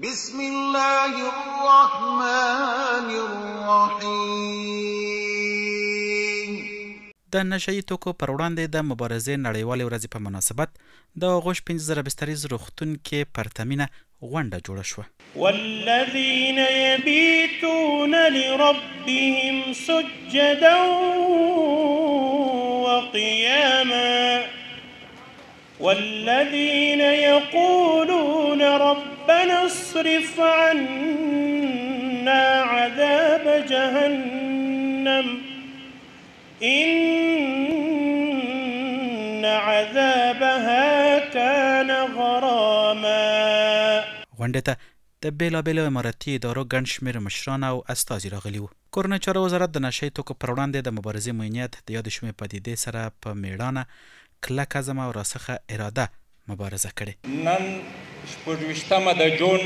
بسم الله الرحمن الرحیم. د نشهیي توکو پر وړاندې د مبارزې نړیوالې ورځې په مناسبت د غوش 15 بستریز روغتون کې پرتمینه غونډه جوړه شوه. والذین یبیتون لربهم سجدا وقیاما والذین یقولون ربنا اصرف عنا عذاب جهنم إن عذابها كان غراما. غونډې ته د بېلابېلو اماراتي ادارو ګڼ شمېر مشران او استازي راغلي وو. کورنۍ چارو وزارت د نشهیي توکو پر وړاندې د مبارزې معینیت د یادې شومې پدیدې سره په مېړانه کلک عزم او راسخه اراده مبارزه کړې. نن 26 د جون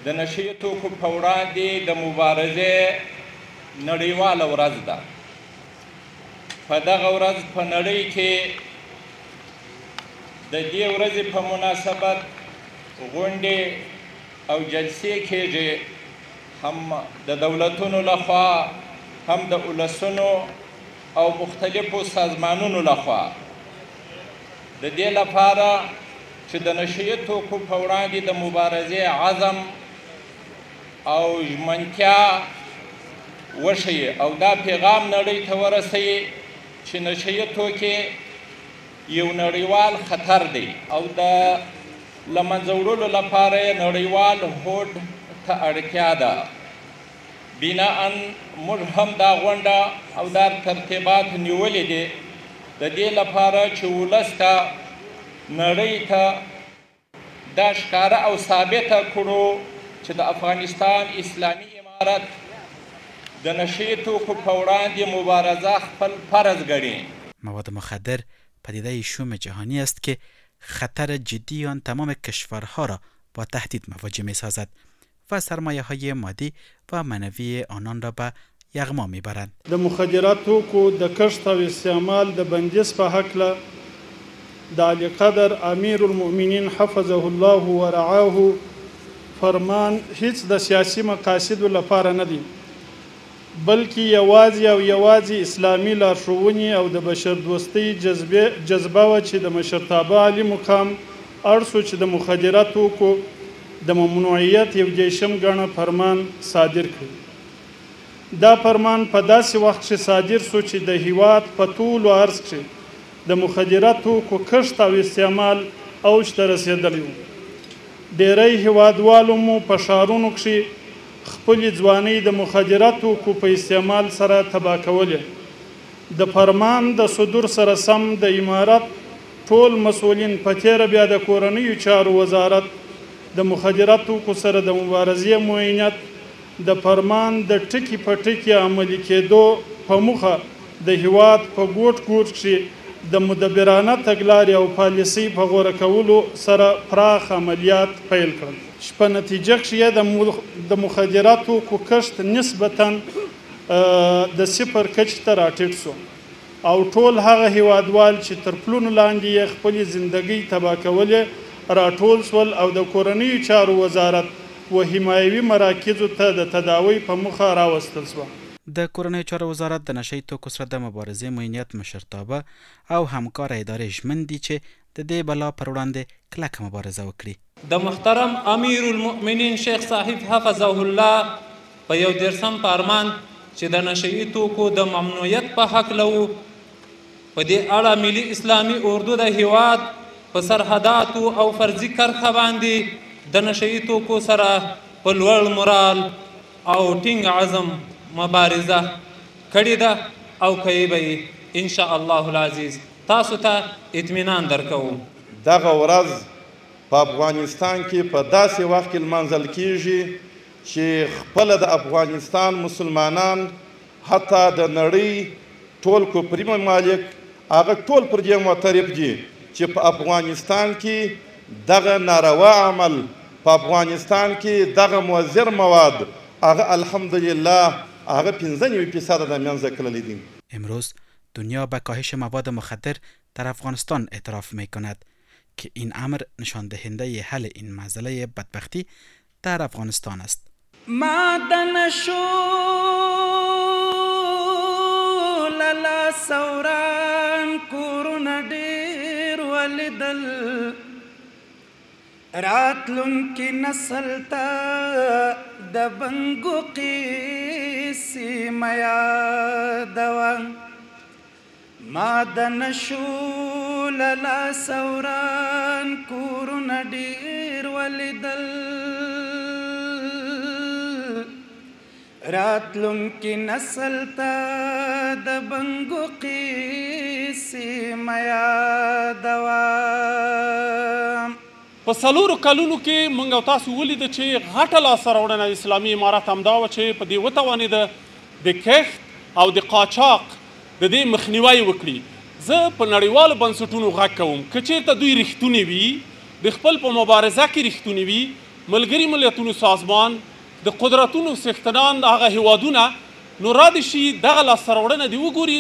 د نشهیي توکو په وړاندې د مبارزې نړیواله ورځ ده. په دغه ورځ په نړۍ کې د دې ورځې په مناسبت غونډې او جلسې کېږي، هم د دولتونو لخوا هم د ولسونو او مختلفو سازمانونو لخوا، د دې لپاره چې د نشهیي توکو په وړاندې د مبارزې عزم او ژمنتیا وښیي او دا پیغام نړۍ ته ورسوي چې نشهیي توکي یو نړیوال خطر دی او د له منځه وړلو لپاره یې نړیوال هوډ ته اړتیا ده. بناءً موږ هم دا غونډه او دا ترتیبات نیولي دي د دې لپاره چې ولس ته نړۍ ته دا ښکاره او ثابته کړو چې د افغانستان اسلامي امارت د نشهیي توکو په وړاندې مبارزه خپل فرض ګڼي. مواد مخدر پدیده شوم جهانی است که خطر جدی آن تمام کشورها را با تهدید مواجه می سازد و سرمایه های مادی و معنوی آنان را به یغما می برند. د مخدرات توکو د کشت او استعمال د بندیز په هکله د علی قدر امیر المؤمنین حفظه الله و رعاه فرمان هیڅ د سیاسي مقاصدو لپاره نه دی، بلکې یوازې اسلامي لارښوونې او د بشردوستۍ جذبه وه چې د مشرتابه عالي مقام اړ سو چې د مخدرات توکو د ممنوعیت یو دیشم ګڼه فرمان صادر کړي. دا فرمان په داسې وخت کې صادر سو چې د هیواد په ټولو عرض کې د مخدرات توکو کښت او استعمال اوج ته رسېدلی و. ډېری هیوادوالو مو په ښارونو کې خپلې ځوانۍ د مخدرات توکو په استعمال سره تباه کولې. د فرمان د صدور سره سم د امارت ټول مسؤلین په تېره بیا د کورنیو چارو وزارت د مخدرات توکو سره د مبارزې معینیت د فرمان د ټکي په ټکي عملي کېدو په موخه د هیواد په ګوټ ګوټ کې د مدبرانه تګلارې او پالیسۍ په غوره کولو سره پراخ عملیات پیل کړل. چې په نتیجه کې د مخدرات توکو کښت نسبتاً د صفر کچې ته راټیټ سو او ټول هغه هیوادوال چې تر پلونو لاندې یې خپلې زندګۍ تباه کولې راټول سول او د کورنیو چارو وزارت و حمایوي مراکزو ته د تداوی په موخه راوستل سوه. د کورنیو چارو وزارت د نشهیي توکو سره د مبارزې معینیت مشرتابه او همکار ادارې ژمن دي چې د دې بلا پر وړاندې کلکه مبارزه وکړي. د محترم امیر المؤمنین شیخ صاحب حفظه الله په 11 فرمان چې د نشهیي توکو د ممنوعیت په هکله و، په دې اړه ملي اسلامي اردو د هیواد په سرحداتو او فرضي کرښه باندې د نشهیي توکو سره په لوړ مورال او ټینګ عزم مبارزه کړې ده او کوي به یې ان شاء الله العزیز. تاسو ته اطمینان درکوم دغه ورځ په افغانستان کې په داسې وخت کې لمانځل کیږي چې خپله د افغانستان مسلمانان حتی د نړۍ ټول کفري ممالک هغه ټول پر دې معترف دي چې په افغانستان کې دغه ناروا عمل، په افغانستان کې دغه مضر مواد هغه الحمدلله هغه 95% د منځه کړلی دي. امروز دنیا به کاهش مواد مخدر در افغانستان اعتراف می کند که این امر نشان دهنده حل این معضله بدبختی در افغانستان است. مادن شول لا سوران کورون دیر ولیدل راتلون کی نسل تا دبنگو قیسی میادوان مادن شول لا سوران کورون دیر ولیدل راتلون کی نسل تا دبنگو قیسی میادوان په څلورو کلونو کې موږ او تاسو ولیده چې غټه لاسته راوړنه اسلامي امارت همدا وه چې په دې وتوانېده د کښت او د قاچاق د دې مخنیوی وکړي. زه په نړیوالو بنسټونو غږ کوم که چېرته دوی رښتونې وي د خپل په مبارزه کې رښتونې وي ملګري ملتونو سازمان د قدرتونو څښتنان هغه هیوادونه نو را دې شي دغه لاسته راوړنه دې وګوري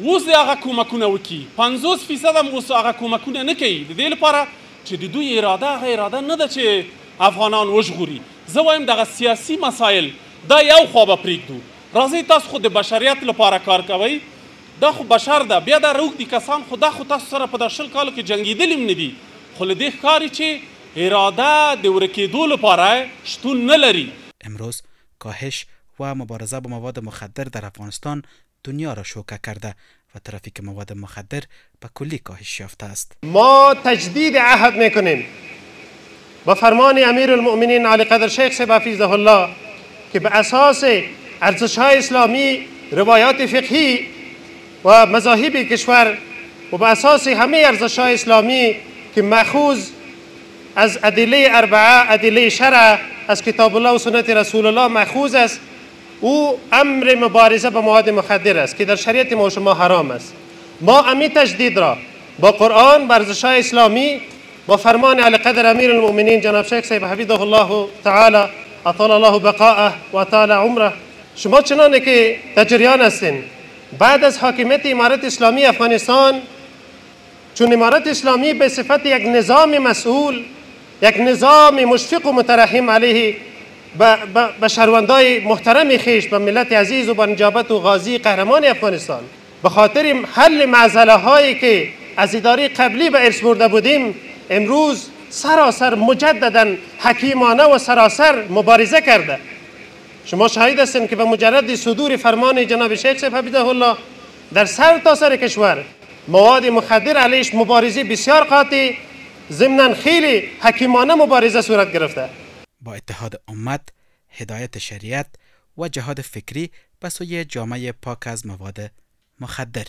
اوس د هغه کومکونه وکړي 50% هم اوس هغه کومکونه نه کوي د دې لپاره چې د دوی اراده هغه اراده نه ده چې افغانان وژغوري. زه وایم دغه سیاسي مسایل دا یو خوا به پرېږدو راځئ تاسو خو د بشریت لپاره کار کوئ دا خو بشر ده بیا دا روږدي کسان خو دا خو تاسو سره په دا 20 کالو کې جنګېدلي هم نه دي خو له دې ښکاري چې اراده د ورکېدو لپاره شتون نه لري. امروز کاهش و مبارزه با مواد مخدر در افغانستان دنیا را شوکه کرده و ترافیک مواد مخدر به کلی کاهش یافته است. ما تجدید عهد میکنیم با فرمان امیر المؤمنین علی قدر شیخ صاحب حفظه الله که به اساس ارزش‌های اسلامی، روایات فقهی و مذاهب کشور و به اساس همه ارزش‌های اسلامی که مأخوذ از ادله اربعه، ادله شرع، از کتاب الله و سنت رسول الله مأخوذ است، او امر مبارزه با مواد مخدر است که در شریعت ما و شما حرام است. ما امی تجدید را با قرآن، با ارزش‌های اسلامی، با فرمان علی قدر امیر المؤمنین جناب شیخ صاحب حفظه الله تعالی اطال الله بقاءه و اطال عمره، شما چنانه که در جریان هستین بعد از حاکمیت امارت اسلامی افغانستان، چون امارت اسلامی به صفت یک نظام مسئول، یک نظام مشفق و مترحم علیه به شهروندای محترم خیش، به ملت عزیز و با نجابت و غازی قهرمان افغانستان، به خاطر حل معضله هایی که از اداره قبلی به ارث برده بودیم امروز سراسر مجددا حکیمانه و سراسر مبارزه کرده. شما شاهد هستین که به مجرد صدور فرمان جناب شیخ صاحب حفظه الله در سر تا سر کشور مواد مخدر علیش مبارزه بسیار قاطع ضمناً خیلی حکیمانه مبارزه صورت گرفته. با اتحاد امت، هدایت شریعت و جهاد فکری به سوی جامعه پاک از مواد مخدر.